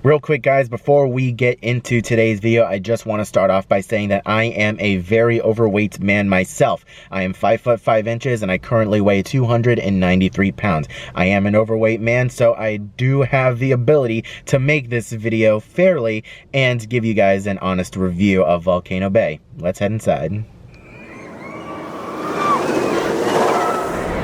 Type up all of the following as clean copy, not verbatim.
Real quick guys, before we get into today's video, I just want to start off by saying that I am a very overweight man myself. I am 5 foot 5 inches and I currently weigh 293 pounds. I am an overweight man, so I do have the ability to make this video fairly and give you guys an honest review of Volcano Bay. Let's head inside.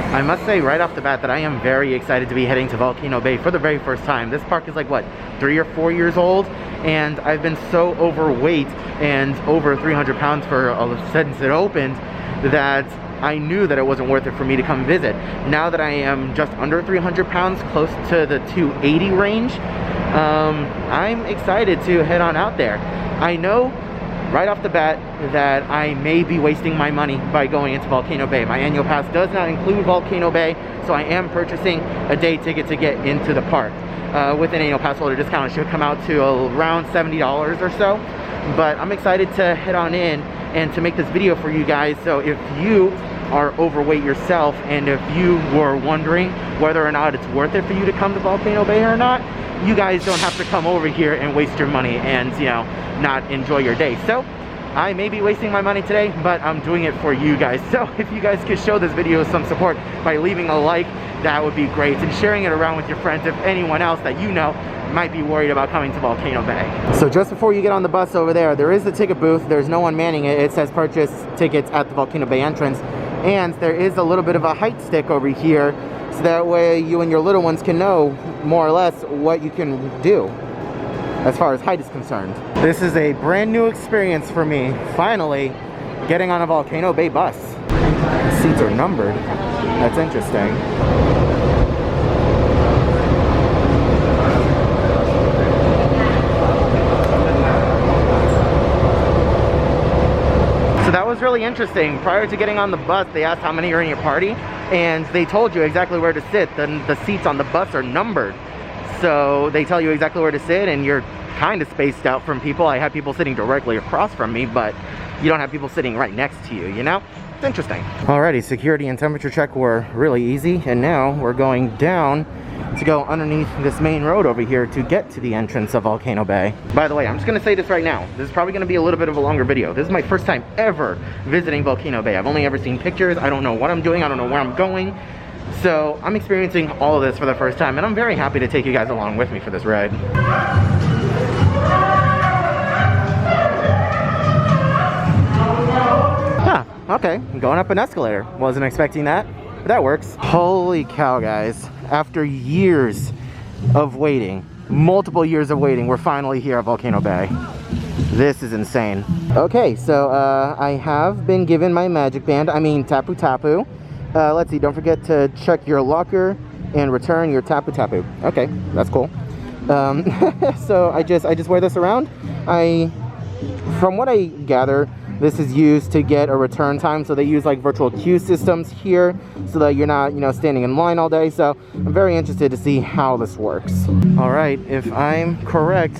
I must say right off the bat that I am very excited to be heading to Volcano Bay for the very first time. This park is like, what, 3 or 4 years old? And I've been so overweight and over 300 pounds since it opened that I knew that it wasn't worth it for me to come visit. Now that I am just under 300 pounds, close to the 280 range, I'm excited to head on out there. I know right off the bat that I may be wasting my money by going into Volcano Bay. My annual pass does not include Volcano Bay, so I am purchasing a day ticket to get into the park. With an annual pass holder discount, it should come out to around $70 or so. But I'm excited to head on in and to make this video for you guys. So if you are overweight yourself and if you were wondering whether or not it's worth it for you to come to Volcano Bay or not, you guys don't have to come over here and waste your money and, you know, not enjoy your day. So I may be wasting my money today, but I'm doing it for you guys. So if you guys could show this video some support by leaving a like, that would be great, and sharing it around with your friends if anyone else that you know might be worried about coming to Volcano Bay. So just before you get on the bus over there is the ticket booth. There's no one manning it. It says purchase tickets at the Volcano Bay entrance, and there is a little bit of a height stick over here, so that way you and your little ones can know more or less what you can do as far as height is concerned. This is a brand new experience for me, finally getting on a Volcano Bay bus. The seats are numbered. That's interesting. So that was really interesting. Prior to getting on the bus, they asked how many are in your party, and they told you exactly where to sit. Then the seats on the bus are numbered. So they tell you exactly where to sit, and you're kind of spaced out from people. I had people sitting directly across from me, but you don't have people sitting right next to you, you know? It's interesting. Alrighty, security and temperature check were really easy, and now we're going down to go underneath this main road over here to get to the entrance of Volcano Bay. By the way, I'm just gonna say this right now. This is probably gonna be a little bit of a longer video. This is my first time ever visiting Volcano Bay. I've only ever seen pictures. I don't know what I'm doing. I don't know where I'm going. So I'm experiencing all of this for the first time, and I'm very happy to take you guys along with me for this ride. Huh, okay, going up an escalator. Wasn't expecting that, but that works. Holy cow, guys. After years of waiting, multiple years of waiting, we're finally here at Volcano Bay. This is insane. Okay, so I have been given my magic band, Tapu Tapu. Let's see, don't forget to check your locker and return your Tapu Tapu. Okay, that's cool. So I just wear this around. From what I gather, this is used to get a return time, so they use like virtual queue systems here so that you're not, you know, standing in line all day. So I'm very interested to see how this works. All right, if I'm correct,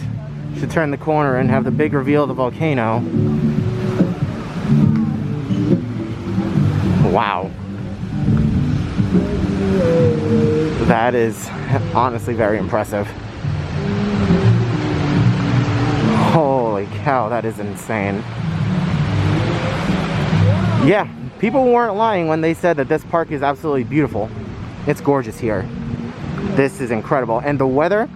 should turn the corner and have the big reveal of the volcano. Wow. That is honestly very impressive. Holy cow, that is insane. Yeah, people weren't lying when they said that this park is absolutely beautiful. It's gorgeous here. This is incredible. And the weather,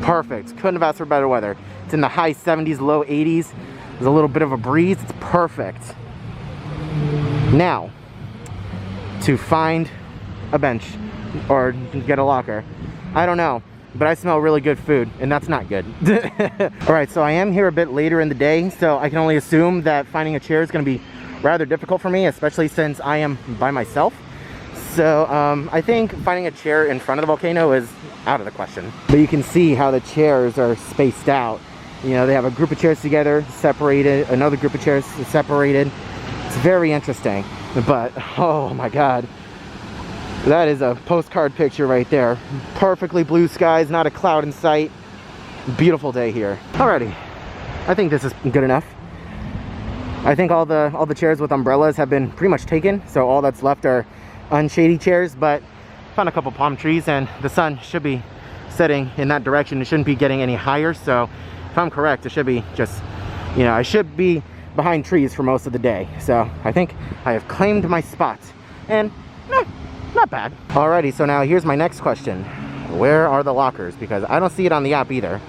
perfect. Couldn't have asked for better weather. It's in the high 70s, low 80s. There's a little bit of a breeze. It's perfect. Now, to find a bench or get a locker, I don't know, but I smell really good food, and that's not good. All right, so I am here a bit later in the day, so I can only assume that finding a chair is going to be rather difficult for me, especially since I am by myself. So I think finding a chair in front of the volcano is out of the question. But you can see how the chairs are spaced out. You know, they have a group of chairs together, separated, another group of chairs separated. It's very interesting, but oh my God. That is a postcard picture right there. Perfectly blue skies, not a cloud in sight. Beautiful day here. Alrighty, I think this is good enough. I think all the chairs with umbrellas have been pretty much taken, so all that's left are unshady chairs, but found a couple palm trees and the sun should be setting in that direction. It shouldn't be getting any higher. So if I'm correct, it should be just, you know, I should be behind trees for most of the day. So I think I have claimed my spot, and not bad. Alrighty, so now here's my next question. Where are the lockers? Because I don't see it on the app either.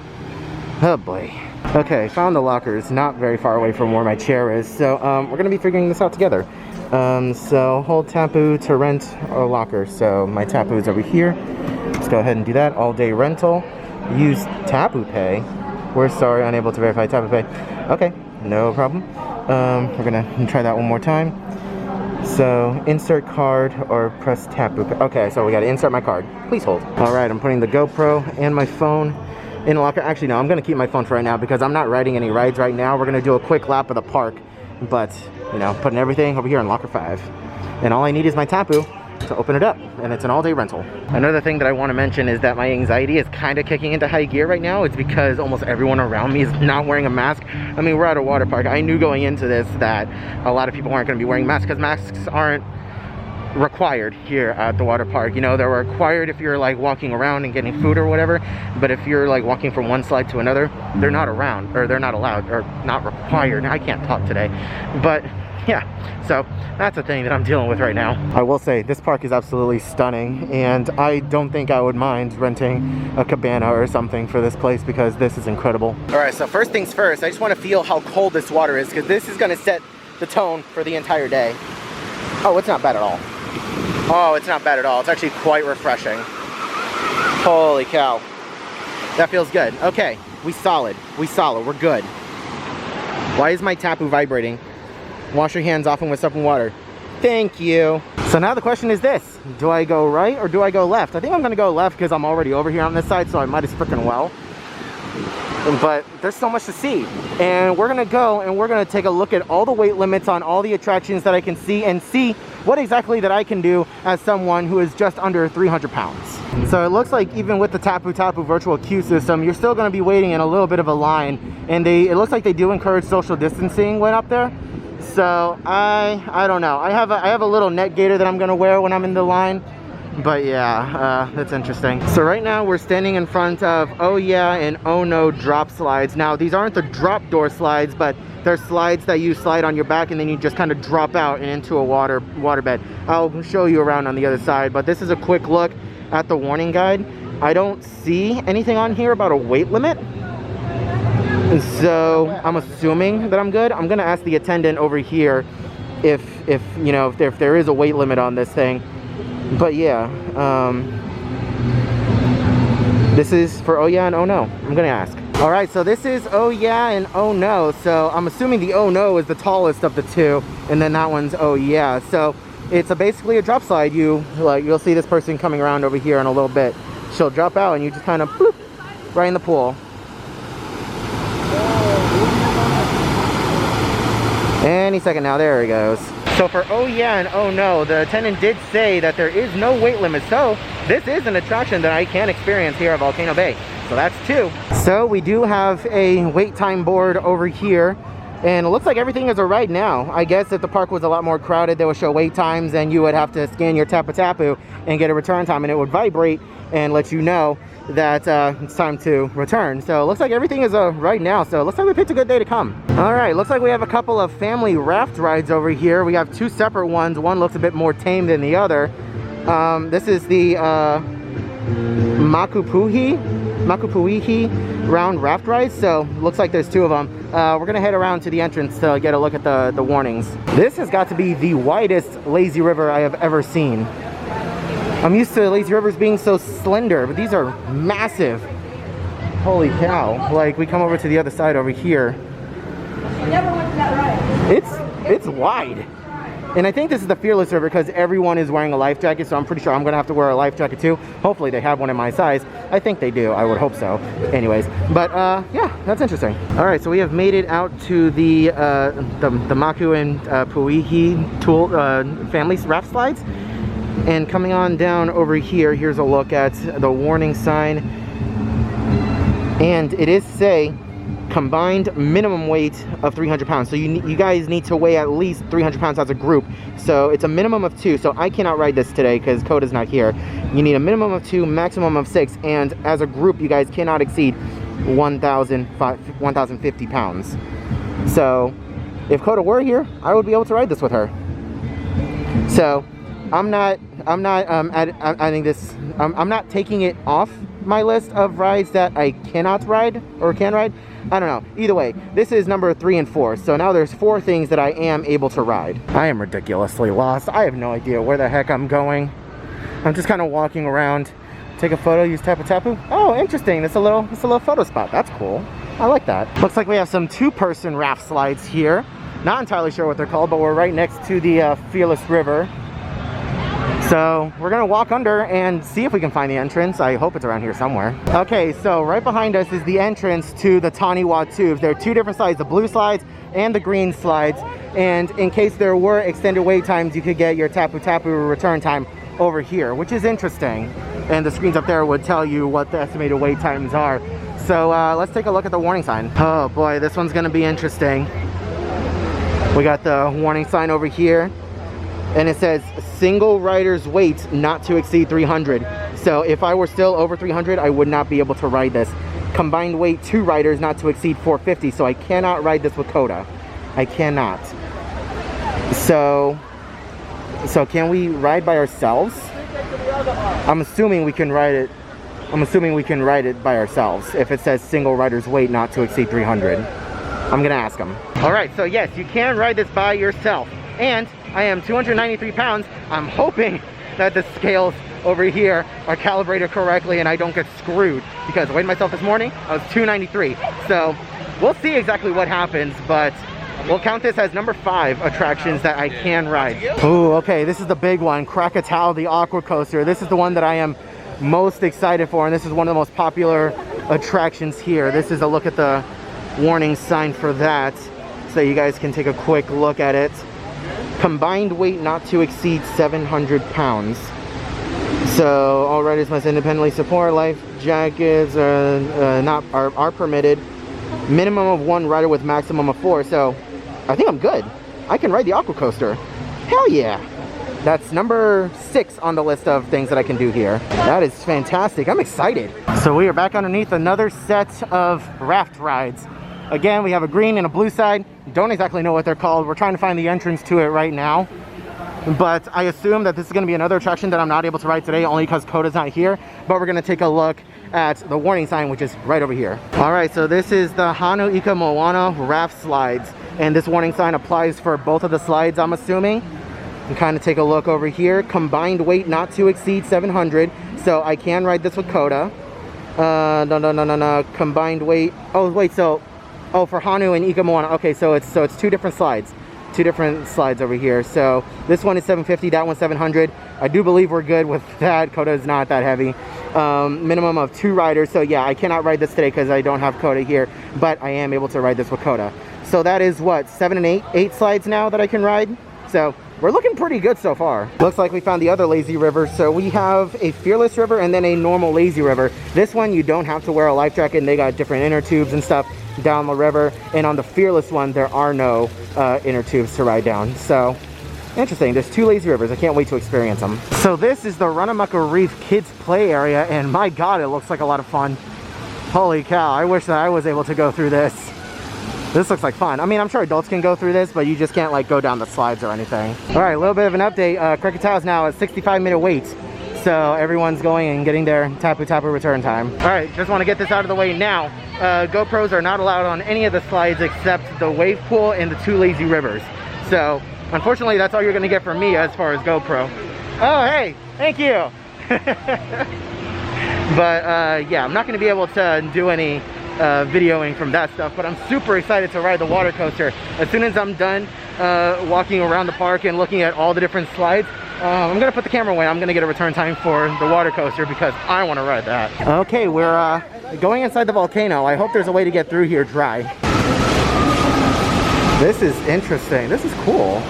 Oh boy. Okay, found the lockers, not very far away from where my chair is. So we're gonna be figuring this out together. So hold Tapu to rent a locker. So my Tapu is over here. Let's go ahead and do that. All day rental. Use Tapu Pay. We're sorry, unable to verify Tapu Pay. Okay, no problem. We're gonna try that one more time. So insert card or press Tapu Pay. Okay, so we gotta insert my card. Please hold. All right, I'm putting the GoPro and my phone in the locker. Actually, no, I'm gonna keep my phone for right now because I'm not riding any rides right now. We're gonna do a quick lap of the park, but you know, putting everything over here in locker 5. And all I need is my Tapu to open it up, and it's an all-day rental. Another thing that I want to mention is that my anxiety is kind of kicking into high gear right now. It's because almost everyone around me is not wearing a mask. I mean, we're at a water park. I knew going into this that a lot of people aren't going to be wearing masks because masks aren't required here at the water park. You know, they're required if you're like walking around and getting food or whatever, but if you're like walking from one slide to another, they're not around, or they're not allowed, or not required. I can't talk today, but yeah, so that's a thing that I'm dealing with right now. I will say this park is absolutely stunning, and I don't think I would mind renting a cabana or something for this place because this is incredible. All right, so first things first, I just want to feel how cold this water is because this is going to set the tone for the entire day. Oh, it's not bad at all. Oh, it's not bad at all. It's actually quite refreshing. Holy cow. That feels good. Okay, we solid. We're good. Why is my Tapu vibrating? Wash your hands often with soap and water. Thank you. So now the question is this. Do I go right or do I go left? I think I'm gonna go left because I'm already over here on this side, so I might as freaking well. But there's so much to see. And we're gonna go and we're gonna take a look at all the weight limits on all the attractions that I can see and see what exactly that I can do as someone who is just under 300 pounds. So it looks like even with the Tapu Tapu virtual queue system, you're still gonna be waiting in a little bit of a line. And it looks like they do encourage social distancing when up there. So I don't know. I have a little neck gaiter that I'm gonna wear when I'm in the line. But yeah, that's interesting. So right now we're standing in front of Oh Yeah and Oh No drop slides. Now these aren't the drop door slides, but they're slides that you slide on your back and then you just kind of drop out and into a waterbed. I'll show you around on the other side, but this is a quick look at the warning guide. I don't see anything on here about a weight limit. So I'm assuming that I'm good. I'm gonna ask the attendant over here if you know, if there is a weight limit on this thing. But yeah, this is for Oh Yeah and Oh No. I'm gonna ask. All right, so this is Oh Yeah and Oh No. So I'm assuming the Oh No is the tallest of the two, and then that one's Oh Yeah. So it's basically a drop slide. You'll see this person coming around over here in a little bit. She'll drop out and you just kind of bloop right in the pool. Any second now, there he goes. So for Oh Yeah and Oh No, the attendant did say that there is no weight limit. So this is an attraction that I can experience here at Volcano Bay. So that's 2. So we do have a wait time board over here. And it looks like everything is a ride now. I guess if the park was a lot more crowded, they would show wait times and you would have to scan your Tapu Tapu and get a return time, and it would vibrate and let you know that it's time to return. So it looks like everything is a ride now. So it looks like we picked a good day to come. All right, looks like we have a couple of family raft rides over here. We have 2 separate ones. One looks a bit more tame than the other. This is the Makupuhi round raft ride. So looks like there's 2 of them. We're gonna head around to the entrance to get a look at the warnings. This has got to be the widest lazy river I have ever seen. I'm used to lazy rivers being so slender, but these are massive. Holy cow. Like, we come over to the other side over here. I never went to that ride. It's wide. And I think this is the Fearless River because everyone is wearing a life jacket, so I'm pretty sure I'm gonna have to wear a life jacket too. Hopefully they have one in my size. I think they do, I would hope so. Anyways, but yeah, that's interesting. All right, so we have made it out to the Maku and Puihi family raft slides. And coming on down over here, here's a look at the warning sign. And it is say combined minimum weight of 300 pounds. So you guys need to weigh at least 300 pounds as a group. So it's a minimum of 2. So I cannot ride this today because Coda's not here. You need a minimum of 2, maximum of 6. And as a group, you guys cannot exceed 1,050 pounds. So if Coda were here, I would be able to ride this with her. So I'm not taking it off my list of rides that I cannot ride or can ride. I don't know. Either way, this is number 3 and 4. So now there's 4 things that I am able to ride. I am ridiculously lost. I have no idea where the heck I'm going. I'm just kind of walking around. Take a photo, use Tapu Tapu. Oh, interesting. It's a little photo spot. That's cool. I like that. Looks like we have some 2-person raft slides here. Not entirely sure what they're called, but we're right next to the Fearless River. So we're gonna walk under and see if we can find the entrance. I hope it's around here somewhere. Okay, so right behind us is the entrance to the Taniwa tubes. There are 2 different slides, the blue slides and the green slides. And in case there were extended wait times, you could get your Tapu Tapu return time over here, which is interesting. And the screens up there would tell you what the estimated wait times are. So let's take a look at the warning sign. Oh boy, this one's gonna be interesting. We got the warning sign over here. And it says single rider's weight not to exceed 300. So if I were still over 300, I would not be able to ride this. Combined weight 2 riders not to exceed 450. So I cannot ride this with Coda. I cannot. So can we ride by ourselves? I'm assuming we can ride it. I'm assuming we can ride it by ourselves if it says single rider's weight not to exceed 300. I'm gonna ask them. All right, so yes, you can ride this by yourself. And I am 293 pounds. I'm hoping that the scales over here are calibrated correctly and I don't get screwed, because I weighed myself this morning, I was 293. So we'll see exactly what happens, but we'll count this as number 5 attractions that I can ride. Oh, okay, this is the big one, Krakatoa, the aqua coaster. This is the one that I am most excited for, and this is one of the most popular attractions here. This is a look at the warning sign for that, so you guys can take a quick look at it. Combined weight not to exceed 700 pounds. So all riders must independently support. Life jackets are permitted. Minimum of 1 rider with maximum of 4. So I think I'm good. I can ride the aqua coaster. Hell yeah. That's number 6 on the list of things that I can do here. That is fantastic. I'm excited. So we are back underneath another set of raft rides. Again, we have a green and a blue side. Don't exactly know what they're called. We're trying to find the entrance to it right now. But I assume that this is going to be another attraction that I'm not able to ride today, only because Coda's not here. But we're going to take a look at the warning sign, which is right over here. All right, so this is the Hanu Ika Moana raft slides. And this warning sign applies for both of the slides, I'm assuming. And kind of take a look over here. Combined weight not to exceed 700. So I can ride this with Coda. No. Combined weight. Oh, wait, so... Oh, for Hanu and Ika Moana. Okay, so it's 2 different slides. 2 different slides over here. So this one is 750, that one's 700. I do believe we're good with that. Coda is not that heavy. Minimum of 2 riders. So yeah, I cannot ride this today because I don't have Coda here, but I am able to ride this with Coda. So that is what, 7 and 8 slides now that I can ride. So we're looking pretty good so far. Looks like we found the other lazy river. So we have a Fearless River and then a normal lazy river. This one you don't have to wear a life jacket, and they got different inner tubes and stuff down the river. And on the Fearless one, there are no inner tubes to ride down. So interesting. There's 2 lazy rivers. I can't wait to experience them. So this is the Runamaka Reef Kids Play Area, and my God, it looks like a lot of fun. Holy cow! I wish that I was able to go through this. This looks like fun. I mean, I'm sure adults can go through this, but you just can't like go down the slides or anything. All right, a little bit of an update. Krakatoa is now a 65-minute wait. So everyone's going and getting their Tapu Tapu return time. All right, just want to get this out of the way now. GoPros are not allowed on any of the slides except the wave pool and the 2 lazy rivers. So unfortunately, that's all you're gonna get from me as far as GoPro. Oh, hey, thank you. But yeah, I'm not gonna be able to do any videoing from that stuff, but I'm super excited to ride the water coaster. As soon as I'm done walking around the park and looking at all the different slides, I'm gonna put the camera away. I'm gonna get a return time for the water coaster because I want to ride that. Okay, we're going inside the volcano. I hope there's a way to get through here dry. This is interesting. This is cool.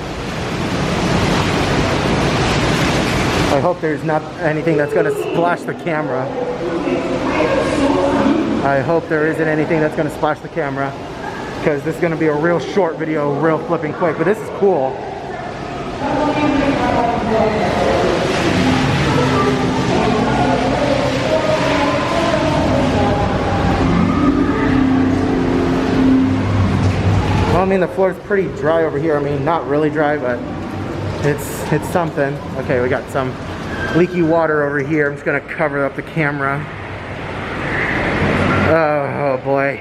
I hope there's not anything that's gonna splash the camera. I hope there isn't anything that's going to splash the camera, because this is going to be a real short video, real flipping quick, but this is cool. Well, I mean, the floor is pretty dry over here. I mean, not really dry, but it's something. Okay, we got some leaky water over here. I'm just gonna cover up the camera. Oh boy.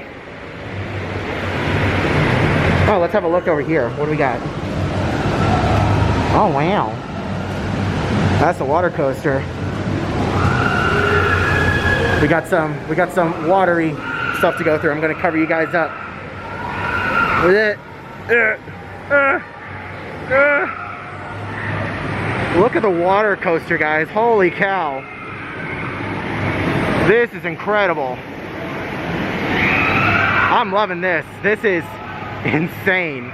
Oh, let's have a look over here. What do we got? Oh wow, that's a water coaster. We got some watery stuff to go through. I'm gonna cover you guys up with it. Look at the water coaster, guys. Holy cow. This is incredible. I'm loving this. This is insane.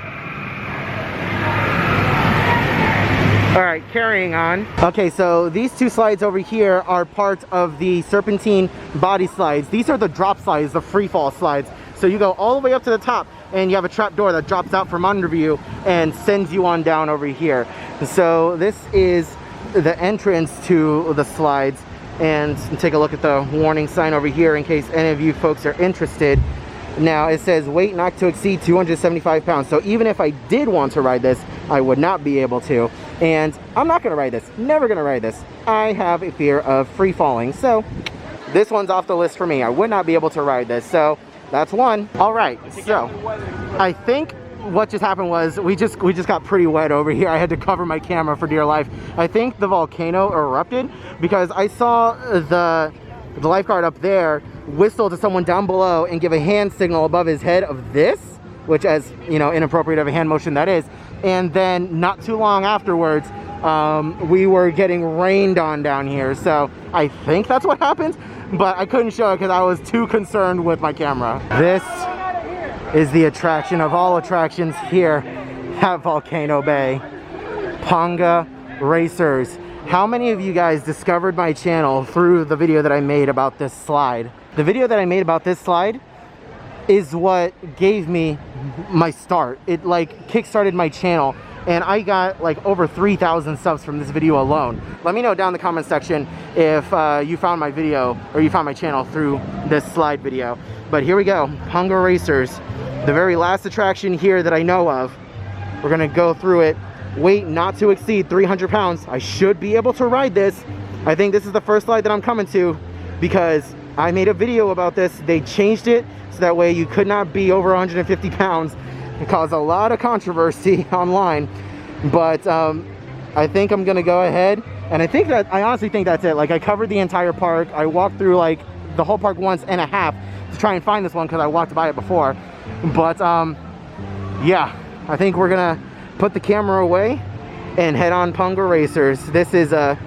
All right, carrying on. Okay, so these two slides over here are part of the serpentine body slides. These are the drop slides, the free fall slides. So you go all the way up to the top and you have a trap door that drops out from under you and sends you on down over here. So this is the entrance to the slides, and take a look at the warning sign over here in case any of you folks are interested. Now it says weight not to exceed 275 pounds. So even if I did want to ride this, I would not be able to. And I'm not gonna ride this, never gonna ride this. I have a fear of free falling. So this one's off the list for me. I would not be able to ride this. So that's one. All right, so I think what just happened was we just got pretty wet over here. I had to cover my camera for dear life. I think the volcano erupted because I saw the lifeguard up there whistle to someone down below and give a hand signal above his head of this, which, as you know, inappropriate of a hand motion that is. And then not too long afterwards, we were getting rained on down here. So I think that's what happened, but I couldn't show it because I was too concerned with my camera. This is the attraction of all attractions here at Volcano Bay. Punga Racers. How many of you guys discovered my channel through the video that I made about this slide? The video that I made about this slide is what gave me my start. It like kickstarted my channel, and I got like over 3,000 subs from this video alone. Let me know down in the comment section if you found my video or you found my channel through this slide video. But here we go, Punga Racers, the very last attraction here that I know of. We're gonna go through it. Weight not to exceed 300 pounds. I should be able to ride this. I think this is the first slide that I'm coming to because I made a video about this. They changed it so that way you could not be over 150 pounds. It caused a lot of controversy online, but I think I'm gonna go ahead, and I honestly think that's it. Like, I covered the entire park. I walked through like the whole park once and a half to try and find this one because I walked by it before. But yeah, I think we're gonna put the camera away and head on Punga Racers. This is a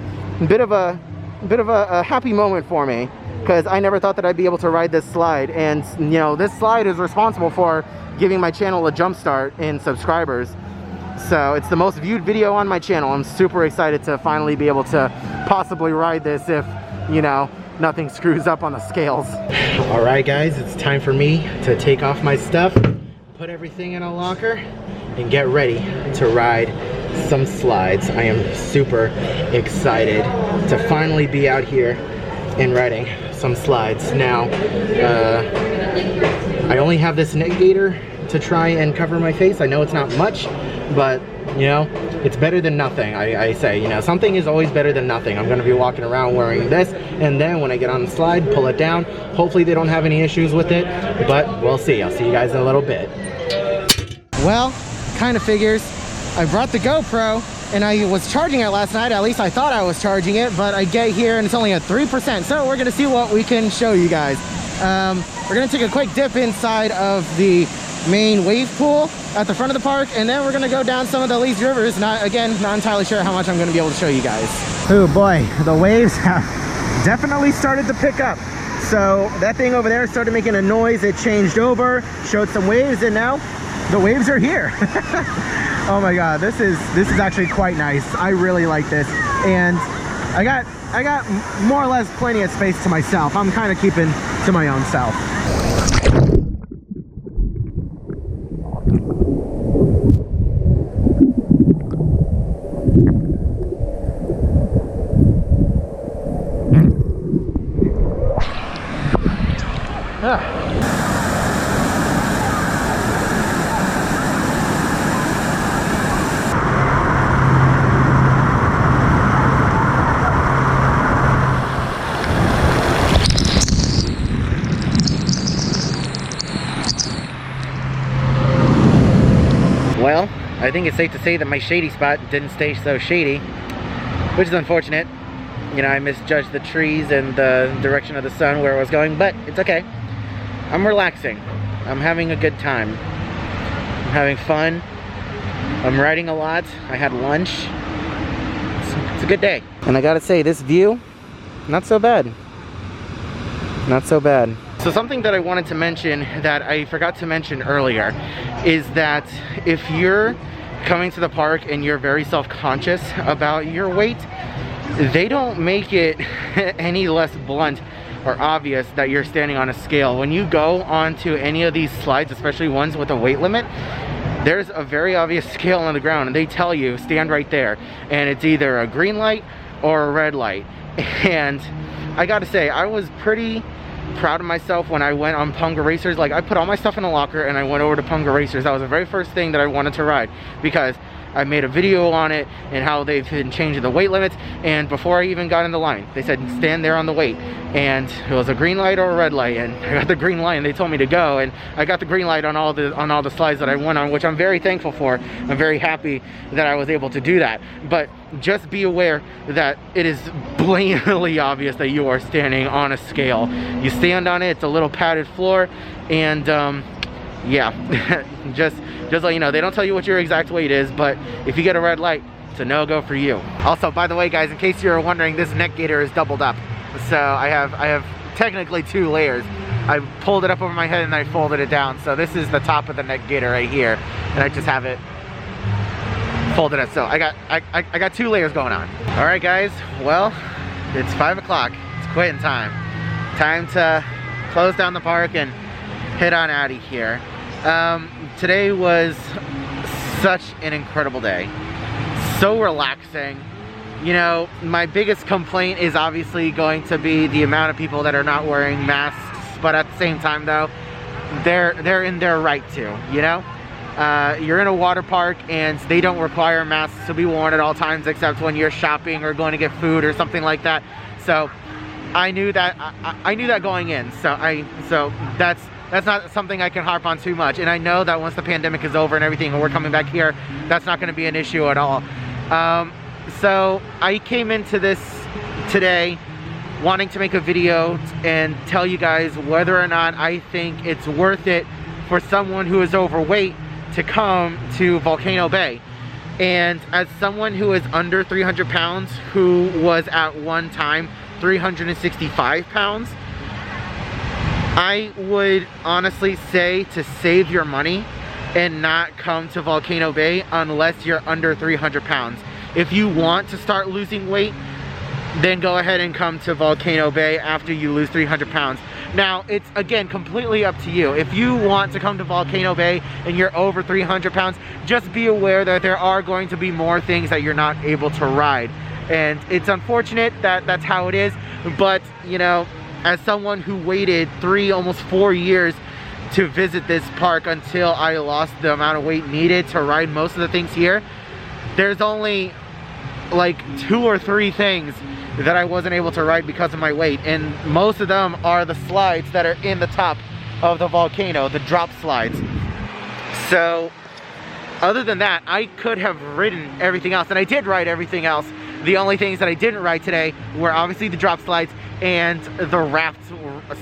bit of a happy moment for me because I never thought that I'd be able to ride this slide, and you know, this slide is responsible for giving my channel a jump start in subscribers. So it's the most viewed video on my channel. I'm super excited to finally be able to possibly ride this if, you know, nothing screws up on the scales. All right guys, it's time for me to take off my stuff, put everything in a locker, and get ready to ride some slides. I am super excited to finally be out here and riding some slides. Now, I only have this neck gaiter to try and cover my face. I know it's not much, but you know, it's better than nothing. I say, you know, something is always better than nothing. I'm gonna be walking around wearing this, and then when I get on the slide, pull it down. Hopefully they don't have any issues with it, but we'll see. I'll see you guys in a little bit. Well, kind of figures. I brought the GoPro and I was charging it last night. At least I thought I was charging it, but I get here and it's only at 3%. So we're gonna see what we can show you guys. We're gonna take a quick dip inside of the main wave pool at the front of the park, and then we're gonna go down some of the lazy rivers. Not entirely sure how much I'm gonna be able to show you guys. Oh boy, the waves have definitely started to pick up. So that thing over there started making a noise. It changed over, showed some waves, and now the waves are here. Oh my god, this is actually quite nice. I really like this, and I got more or less plenty of space to myself. I'm kind of keeping to my own self. Well, I think it's safe to say that my shady spot didn't stay so shady, which is unfortunate. You know, I misjudged the trees and the direction of the sun where it was going, but it's okay. I'm relaxing. I'm having a good time. I'm having fun. I'm riding a lot. I had lunch. It's a good day. And I gotta say, this view, not so bad. Not so bad. So something that I wanted to mention that I forgot to mention earlier is that if you're coming to the park and you're very self-conscious about your weight, they don't make it any less blunt or obvious that you're standing on a scale. When you go onto any of these slides, especially ones with a weight limit, there's a very obvious scale on the ground and they tell you stand right there, and it's either a green light or a red light. And I gotta say, I was pretty proud of myself when I went on Punga Racers. Like, I put all my stuff in a locker and I went over to Punga Racers. That was the very first thing that I wanted to ride, because I made a video on it and how they've been changing the weight limits. And before I even got in the line, they said stand there on the weight, and it was a green light or a red light, and I got the green light and they told me to go, and I got the green light on all the slides that I went on, which I'm very thankful for. I'm very happy that I was able to do that. But just be aware that it is blatantly obvious that you are standing on a scale. You stand on it, it's a little padded floor, and yeah, just let you know, they don't tell you what your exact weight is, but if you get a red light, it's a no-go for you. Also, by the way, guys, in case you're wondering, this neck gaiter is doubled up. So I have technically 2 layers. I pulled it up over my head and I folded it down. So this is the top of the neck gaiter right here, and I just have it folded up. So I got 2 layers going on. All right, guys, well, it's 5 o'clock. It's quitting time. Time to close down the park and head on out of here. Today was such an incredible day. So relaxing. You know, my biggest complaint is obviously going to be the amount of people that are not wearing masks, but at the same time though, they're in their right to, you know? You're in a water park and they don't require masks to be worn at all times except when you're shopping or going to get food or something like that. So I knew that I knew that going in. So that's not something I can harp on too much. And I know that once the pandemic is over and everything and we're coming back here, that's not going to be an issue at all. So I came into this today wanting to make a video and tell you guys whether or not I think it's worth it for someone who is overweight to come to Volcano Bay. And as someone who is under 300 pounds, who was at one time 365 pounds, I would honestly say to save your money and not come to Volcano Bay unless you're under 300 pounds. If you want to start losing weight, then go ahead and come to Volcano Bay after you lose 300 pounds. Now, it's again completely up to you. If you want to come to Volcano Bay and you're over 300 pounds, just be aware that there are going to be more things that you're not able to ride. And it's unfortunate that that's how it is, but you know, as someone who waited 3, almost 4 years to visit this park until I lost the amount of weight needed to ride most of the things here, there's only like 2 or 3 things that I wasn't able to ride because of my weight, and most of them are the slides that are in the top of the volcano, the drop slides. So other than that, I could have ridden everything else, and I did ride everything else. The only things that I didn't ride today were obviously the drop slides and the raft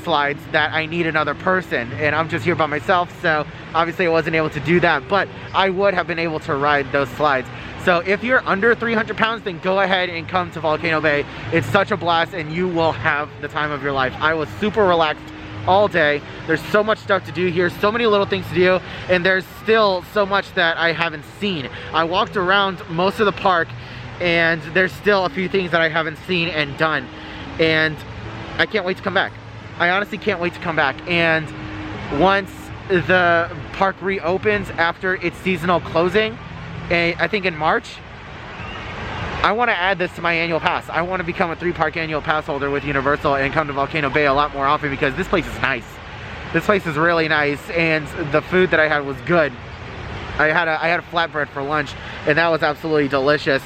slides that I need another person, and I'm just here by myself, so obviously I wasn't able to do that, but I would have been able to ride those slides. So if you're under 300 pounds, then go ahead and come to Volcano Bay. It's such a blast and you will have the time of your life. I was super relaxed all day. There's so much stuff to do here, so many little things to do, and there's still so much that I haven't seen. I walked around most of the park and there's still a few things that I haven't seen and done, and I can't wait to come back. I honestly can't wait to come back. And once the park reopens after its seasonal closing, I think in March, I want to add this to my annual pass. I want to become a 3-park annual pass holder with Universal and come to Volcano Bay a lot more often, because this place is nice. This place is really nice, and the food that I had was good. I had a flatbread for lunch, and that was absolutely delicious.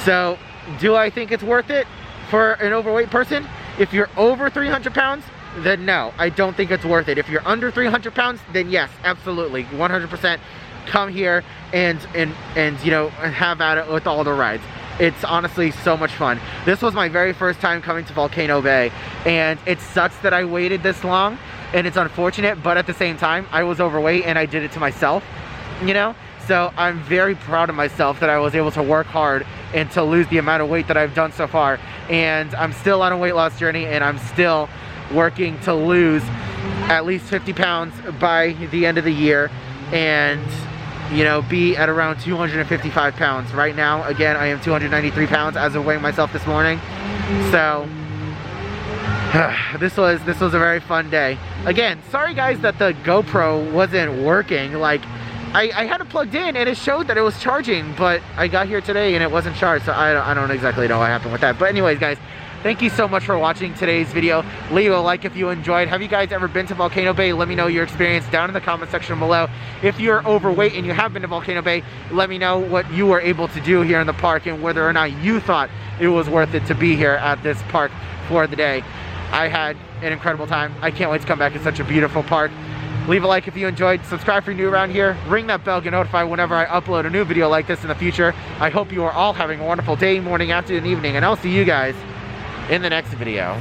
So, do I think it's worth it for an overweight person? If you're over 300 pounds, then no, I don't think it's worth it. If you're under 300 pounds, then yes, absolutely, 100%. Come here and you know, have at it with all the rides. It's honestly so much fun. This was my very first time coming to Volcano Bay, and it sucks that I waited this long, and it's unfortunate, but at the same time, I was overweight and I did it to myself, you know? So I'm very proud of myself that I was able to work hard and to lose the amount of weight that I've done so far. And I'm still on a weight loss journey, and I'm still working to lose at least 50 pounds by the end of the year, and you know, be at around 255 pounds. Right now, again, I am 293 pounds as of weighing myself this morning. So this was a very fun day. Again, sorry guys that the GoPro wasn't working. Like, I had it plugged in and it showed that it was charging, but I got here today and it wasn't charged, so I don't exactly know what happened with that. But anyways, guys, thank you so much for watching today's video. Leave a like if you enjoyed. Have you guys ever been to Volcano Bay? Let me know your experience down in the comment section below. If you're overweight and you have been to Volcano Bay, let me know what you were able to do here in the park and whether or not you thought it was worth it to be here at this park for the day. I had an incredible time. I can't wait to come back. It's such a beautiful park. Leave a like if you enjoyed. Subscribe if you're new around here. Ring that bell, get notified whenever I upload a new video like this in the future. I hope you are all having a wonderful day, morning, afternoon, evening, and I'll see you guys in the next video.